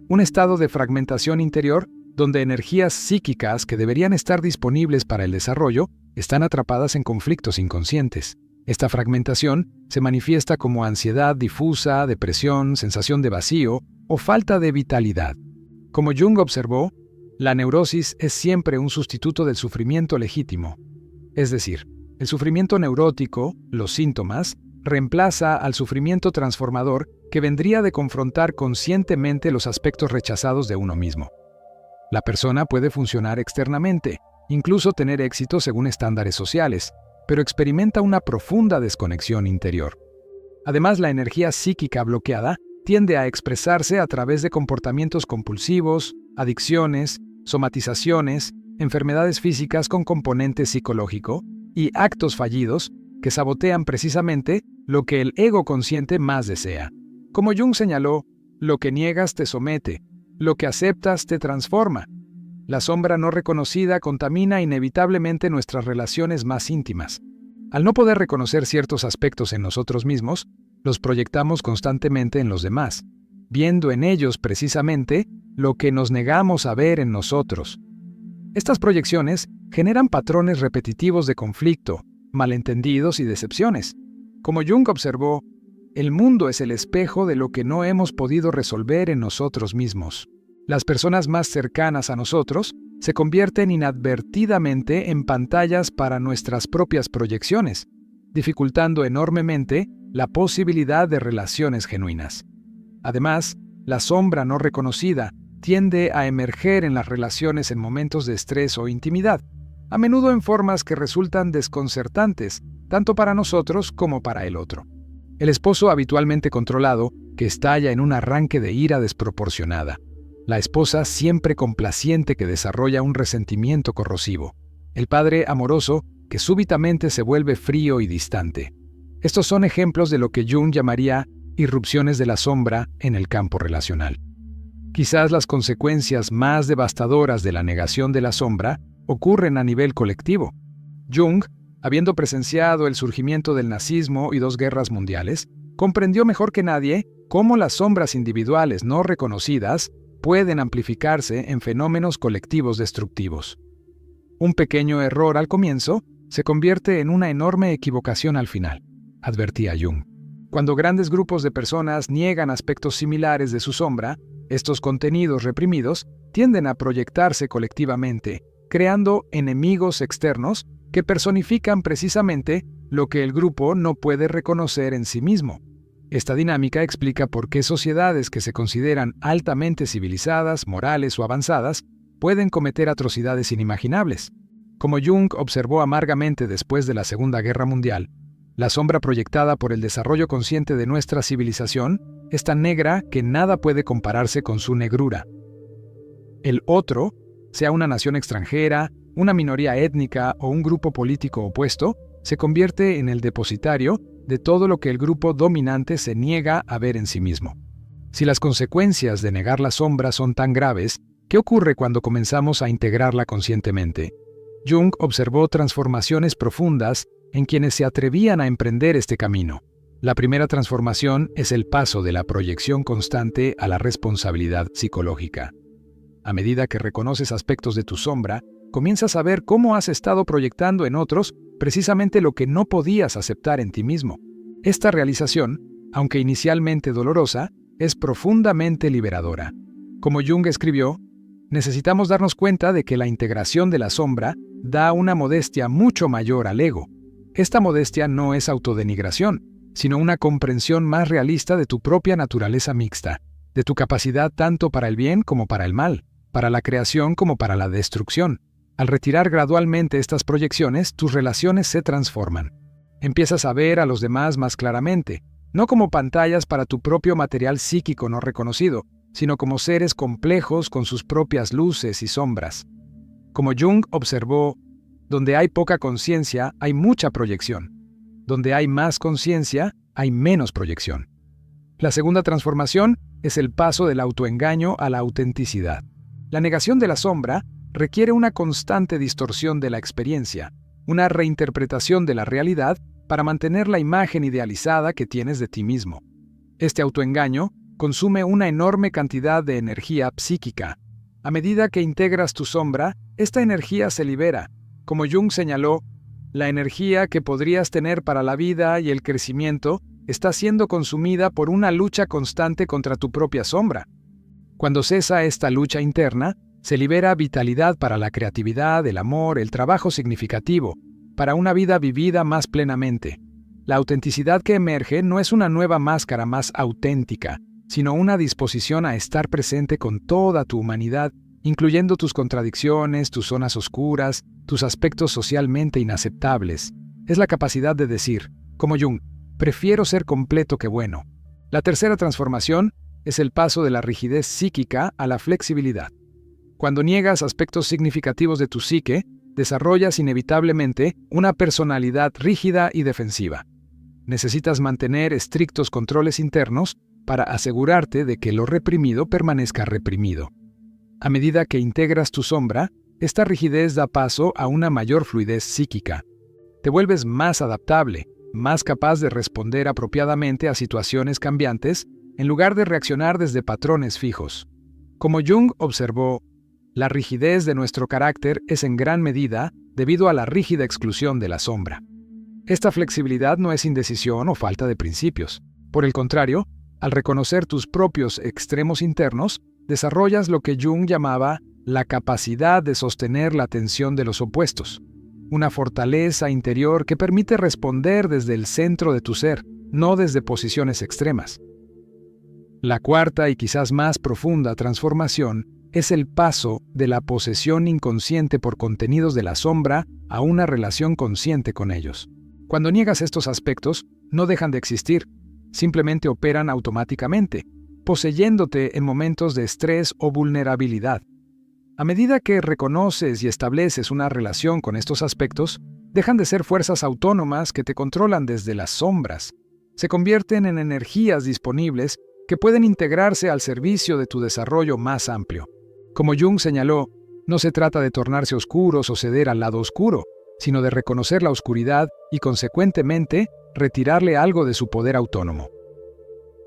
un estado de fragmentación interior donde energías psíquicas que deberían estar disponibles para el desarrollo están atrapadas en conflictos inconscientes. Esta fragmentación se manifiesta como ansiedad difusa, depresión, sensación de vacío o falta de vitalidad. Como Jung observó, la neurosis es siempre un sustituto del sufrimiento legítimo. Es decir, el sufrimiento neurótico, los síntomas, reemplaza al sufrimiento transformador que vendría de confrontar conscientemente los aspectos rechazados de uno mismo. La persona puede funcionar externamente, incluso tener éxito según estándares sociales, pero experimenta una profunda desconexión interior. Además, la energía psíquica bloqueada tiende a expresarse a través de comportamientos compulsivos, adicciones, somatizaciones, enfermedades físicas con componente psicológico y actos fallidos que sabotean precisamente lo que el ego consciente más desea. Como Jung señaló, lo que niegas te somete, lo que aceptas te transforma. La sombra no reconocida contamina inevitablemente nuestras relaciones más íntimas. Al no poder reconocer ciertos aspectos en nosotros mismos, los proyectamos constantemente en los demás, viendo en ellos precisamente lo que nos negamos a ver en nosotros. Estas proyecciones generan patrones repetitivos de conflicto, malentendidos y decepciones. Como Jung observó, el mundo es el espejo de lo que no hemos podido resolver en nosotros mismos. Las personas más cercanas a nosotros se convierten inadvertidamente en pantallas para nuestras propias proyecciones, dificultando enormemente la posibilidad de relaciones genuinas. Además, la sombra no reconocida tiende a emerger en las relaciones en momentos de estrés o intimidad, a menudo en formas que resultan desconcertantes, tanto para nosotros como para el otro. El esposo habitualmente controlado, que estalla en un arranque de ira desproporcionada. La esposa siempre complaciente que desarrolla un resentimiento corrosivo. El padre amoroso que súbitamente se vuelve frío y distante. Estos son ejemplos de lo que Jung llamaría irrupciones de la sombra en el campo relacional. Quizás las consecuencias más devastadoras de la negación de la sombra ocurren a nivel colectivo. Jung, habiendo presenciado el surgimiento del nazismo y 2 guerras mundiales, comprendió mejor que nadie cómo las sombras individuales no reconocidas pueden amplificarse en fenómenos colectivos destructivos. Un pequeño error al comienzo se convierte en una enorme equivocación al final, advertía Jung. Cuando grandes grupos de personas niegan aspectos similares de su sombra, estos contenidos reprimidos tienden a proyectarse colectivamente, creando enemigos externos que personifican precisamente lo que el grupo no puede reconocer en sí mismo. Esta dinámica explica por qué sociedades que se consideran altamente civilizadas, morales o avanzadas pueden cometer atrocidades inimaginables. Como Jung observó amargamente después de la Segunda Guerra Mundial, la sombra proyectada por el desarrollo consciente de nuestra civilización es tan negra que nada puede compararse con su negrura. El otro, sea una nación extranjera, una minoría étnica o un grupo político opuesto, se convierte en el depositario de todo lo que el grupo dominante se niega a ver en sí mismo. Si las consecuencias de negar la sombra son tan graves, ¿qué ocurre cuando comenzamos a integrarla conscientemente? Jung observó transformaciones profundas en quienes se atrevían a emprender este camino. La primera transformación es el paso de la proyección constante a la responsabilidad psicológica. A medida que reconoces aspectos de tu sombra, comienzas a ver cómo has estado proyectando en otros precisamente lo que no podías aceptar en ti mismo. Esta realización, aunque inicialmente dolorosa, es profundamente liberadora. Como Jung escribió, necesitamos darnos cuenta de que la integración de la sombra da una modestia mucho mayor al ego. Esta modestia no es autodenigración, sino una comprensión más realista de tu propia naturaleza mixta, de tu capacidad tanto para el bien como para el mal, para la creación como para la destrucción. Al retirar gradualmente estas proyecciones, tus relaciones se transforman. Empiezas a ver a los demás más claramente, no como pantallas para tu propio material psíquico no reconocido, sino como seres complejos con sus propias luces y sombras. Como Jung observó, donde hay poca conciencia, hay mucha proyección. Donde hay más conciencia, hay menos proyección. La segunda transformación es el paso del autoengaño a la autenticidad. La negación de la sombra requiere una constante distorsión de la experiencia, una reinterpretación de la realidad para mantener la imagen idealizada que tienes de ti mismo. Este autoengaño consume una enorme cantidad de energía psíquica. A medida que integras tu sombra, esta energía se libera. Como Jung señaló, la energía que podrías tener para la vida y el crecimiento está siendo consumida por una lucha constante contra tu propia sombra. Cuando cesa esta lucha interna, se libera vitalidad para la creatividad, el amor, el trabajo significativo, para una vida vivida más plenamente. La autenticidad que emerge no es una nueva máscara más auténtica, sino una disposición a estar presente con toda tu humanidad, incluyendo tus contradicciones, tus zonas oscuras, tus aspectos socialmente inaceptables. Es la capacidad de decir, como Jung, prefiero ser completo que bueno. La tercera transformación es el paso de la rigidez psíquica a la flexibilidad. Cuando niegas aspectos significativos de tu psique, desarrollas inevitablemente una personalidad rígida y defensiva. Necesitas mantener estrictos controles internos para asegurarte de que lo reprimido permanezca reprimido. A medida que integras tu sombra, esta rigidez da paso a una mayor fluidez psíquica. Te vuelves más adaptable, más capaz de responder apropiadamente a situaciones cambiantes, en lugar de reaccionar desde patrones fijos. Como Jung observó, la rigidez de nuestro carácter es en gran medida debido a la rígida exclusión de la sombra. Esta flexibilidad no es indecisión o falta de principios. Por el contrario, al reconocer tus propios extremos internos, desarrollas lo que Jung llamaba la capacidad de sostener la tensión de los opuestos, una fortaleza interior que permite responder desde el centro de tu ser, no desde posiciones extremas. La cuarta y quizás más profunda transformación es el paso de la posesión inconsciente por contenidos de la sombra a una relación consciente con ellos. Cuando niegas estos aspectos, no dejan de existir, simplemente operan automáticamente, poseyéndote en momentos de estrés o vulnerabilidad. A medida que reconoces y estableces una relación con estos aspectos, dejan de ser fuerzas autónomas que te controlan desde las sombras. Se convierten en energías disponibles que pueden integrarse al servicio de tu desarrollo más amplio. Como Jung señaló, no se trata de tornarse oscuros o ceder al lado oscuro, sino de reconocer la oscuridad y, consecuentemente, retirarle algo de su poder autónomo.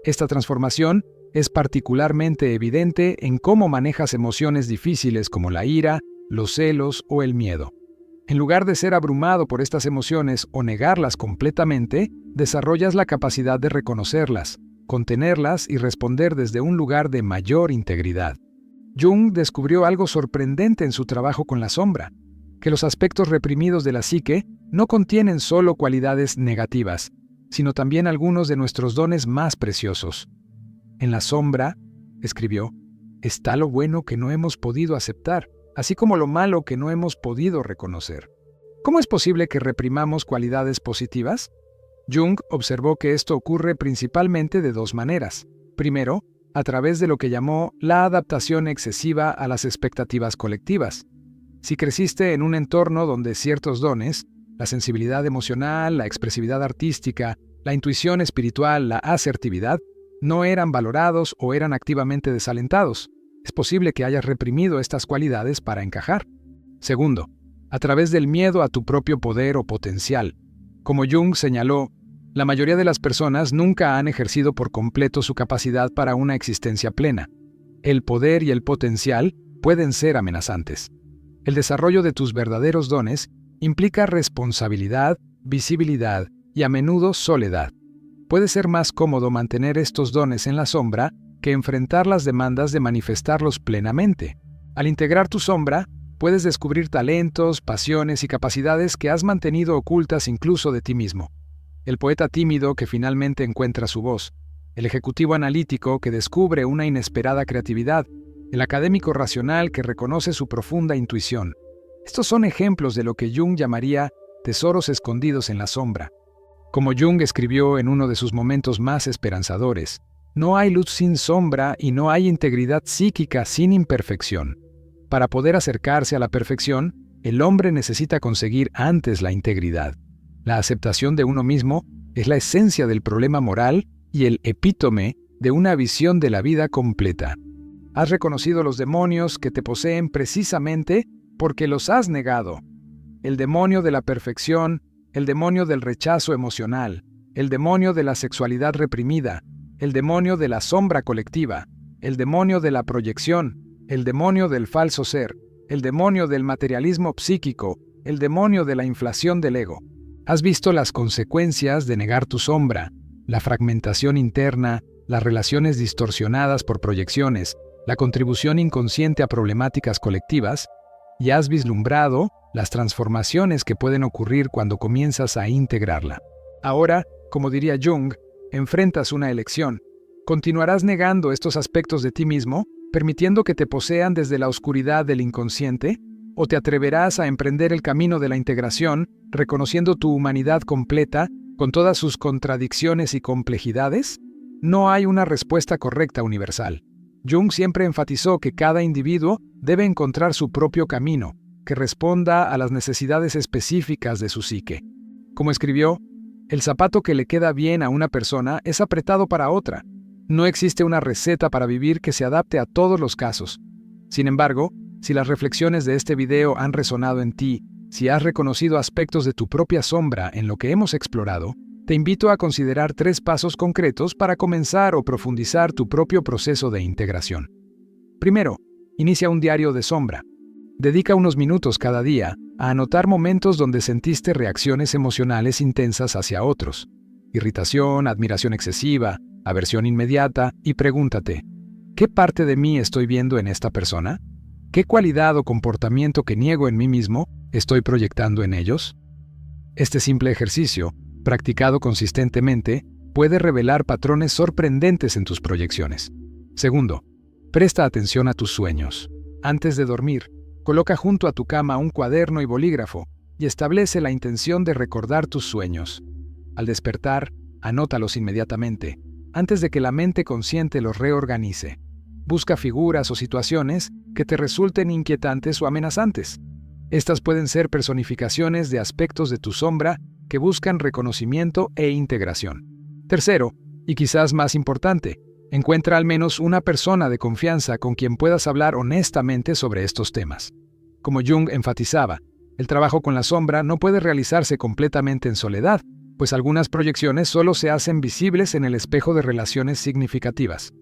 Esta transformación es particularmente evidente en cómo manejas emociones difíciles como la ira, los celos o el miedo. En lugar de ser abrumado por estas emociones o negarlas completamente, desarrollas la capacidad de reconocerlas, contenerlas y responder desde un lugar de mayor integridad. Jung descubrió algo sorprendente en su trabajo con la sombra, que los aspectos reprimidos de la psique no contienen solo cualidades negativas, sino también algunos de nuestros dones más preciosos. En la sombra, escribió, está lo bueno que no hemos podido aceptar, así como lo malo que no hemos podido reconocer. ¿Cómo es posible que reprimamos cualidades positivas? Jung observó que esto ocurre principalmente de dos maneras. Primero, a través de lo que llamó la adaptación excesiva a las expectativas colectivas. Si creciste en un entorno donde ciertos dones, la sensibilidad emocional, la expresividad artística, la intuición espiritual, la asertividad, no eran valorados o eran activamente desalentados, es posible que hayas reprimido estas cualidades para encajar. Segundo, a través del miedo a tu propio poder o potencial. Como Jung señaló, La mayoría de las personas nunca han ejercido por completo su capacidad para una existencia plena. El poder y el potencial pueden ser amenazantes. El desarrollo de tus verdaderos dones implica responsabilidad, visibilidad y a menudo soledad. Puede ser más cómodo mantener estos dones en la sombra que enfrentar las demandas de manifestarlos plenamente. Al integrar tu sombra, puedes descubrir talentos, pasiones y capacidades que has mantenido ocultas incluso de ti mismo. El poeta tímido que finalmente encuentra su voz, el ejecutivo analítico que descubre una inesperada creatividad, el académico racional que reconoce su profunda intuición. Estos son ejemplos de lo que Jung llamaría tesoros escondidos en la sombra. Como Jung escribió en uno de sus momentos más esperanzadores, no hay luz sin sombra y no hay integridad psíquica sin imperfección. Para poder acercarse a la perfección, el hombre necesita conseguir antes la integridad. La aceptación de uno mismo es la esencia del problema moral y el epítome de una visión de la vida completa. Has reconocido los demonios que te poseen precisamente porque los has negado. El demonio de la perfección, el demonio del rechazo emocional, el demonio de la sexualidad reprimida, el demonio de la sombra colectiva, el demonio de la proyección, el demonio del falso ser, el demonio del materialismo psíquico, el demonio de la inflación del ego. Has visto las consecuencias de negar tu sombra, la fragmentación interna, las relaciones distorsionadas por proyecciones, la contribución inconsciente a problemáticas colectivas, y has vislumbrado las transformaciones que pueden ocurrir cuando comienzas a integrarla. Ahora, como diría Jung, enfrentas una elección. ¿Continuarás negando estos aspectos de ti mismo, permitiendo que te posean desde la oscuridad del inconsciente? ¿O te atreverás a emprender el camino de la integración, reconociendo tu humanidad completa, con todas sus contradicciones y complejidades? No hay una respuesta correcta universal. Jung siempre enfatizó que cada individuo debe encontrar su propio camino, que responda a las necesidades específicas de su psique. Como escribió, el zapato que le queda bien a una persona es apretado para otra. No existe una receta para vivir que se adapte a todos los casos. Sin embargo, si las reflexiones de este video han resonado en ti, si has reconocido aspectos de tu propia sombra en lo que hemos explorado, te invito a considerar 3 pasos concretos para comenzar o profundizar tu propio proceso de integración. Primero, inicia un diario de sombra. Dedica unos minutos cada día a anotar momentos donde sentiste reacciones emocionales intensas hacia otros. Irritación, admiración excesiva, aversión inmediata, y pregúntate, ¿qué parte de mí estoy viendo en esta persona? ¿Qué cualidad o comportamiento que niego en mí mismo estoy proyectando en ellos? Este simple ejercicio, practicado consistentemente, puede revelar patrones sorprendentes en tus proyecciones. Segundo, presta atención a tus sueños. Antes de dormir, coloca junto a tu cama un cuaderno y bolígrafo y establece la intención de recordar tus sueños. Al despertar, anótalos inmediatamente, antes de que la mente consciente los reorganice. Busca figuras o situaciones que te resulten inquietantes o amenazantes. Estas pueden ser personificaciones de aspectos de tu sombra que buscan reconocimiento e integración. Tercero, y quizás más importante, encuentra al menos una persona de confianza con quien puedas hablar honestamente sobre estos temas. Como Jung enfatizaba, el trabajo con la sombra no puede realizarse completamente en soledad, pues algunas proyecciones solo se hacen visibles en el espejo de relaciones significativas.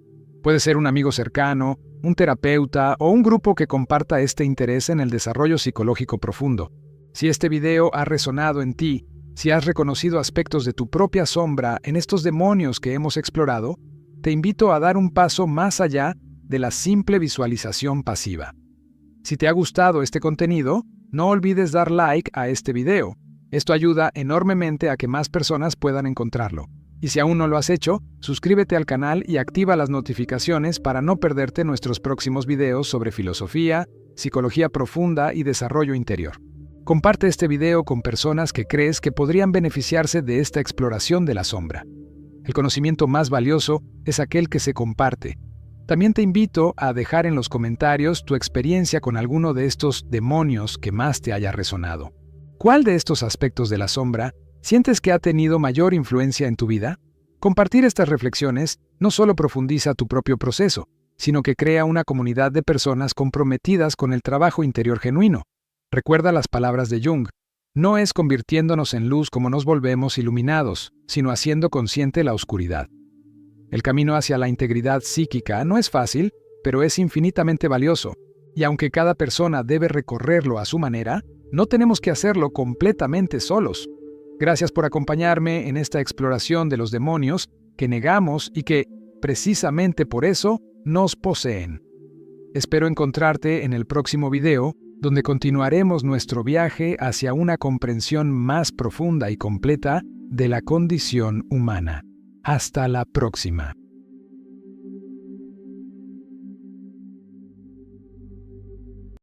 Puede ser un amigo cercano, un terapeuta o un grupo que comparta este interés en el desarrollo psicológico profundo. Si este video ha resonado en ti, si has reconocido aspectos de tu propia sombra en estos demonios que hemos explorado, te invito a dar un paso más allá de la simple visualización pasiva. Si te ha gustado este contenido, no olvides dar like a este video. Esto ayuda enormemente a que más personas puedan encontrarlo. Y si aún no lo has hecho, suscríbete al canal y activa las notificaciones para no perderte nuestros próximos videos sobre filosofía, psicología profunda y desarrollo interior. Comparte este video con personas que crees que podrían beneficiarse de esta exploración de la sombra. El conocimiento más valioso es aquel que se comparte. También te invito a dejar en los comentarios tu experiencia con alguno de estos demonios que más te haya resonado. ¿Cuál de estos aspectos de la sombra sientes que ha tenido mayor influencia en tu vida? Compartir estas reflexiones no solo profundiza tu propio proceso, sino que crea una comunidad de personas comprometidas con el trabajo interior genuino. Recuerda las palabras de Jung: No es convirtiéndonos en luz como nos volvemos iluminados, sino haciendo consciente la oscuridad. El camino hacia la integridad psíquica no es fácil, pero es infinitamente valioso, y aunque cada persona debe recorrerlo a su manera, no tenemos que hacerlo completamente solos. Gracias por acompañarme en esta exploración de los demonios que negamos y que, precisamente por eso, nos poseen. Espero encontrarte en el próximo video, donde continuaremos nuestro viaje hacia una comprensión más profunda y completa de la condición humana. Hasta la próxima.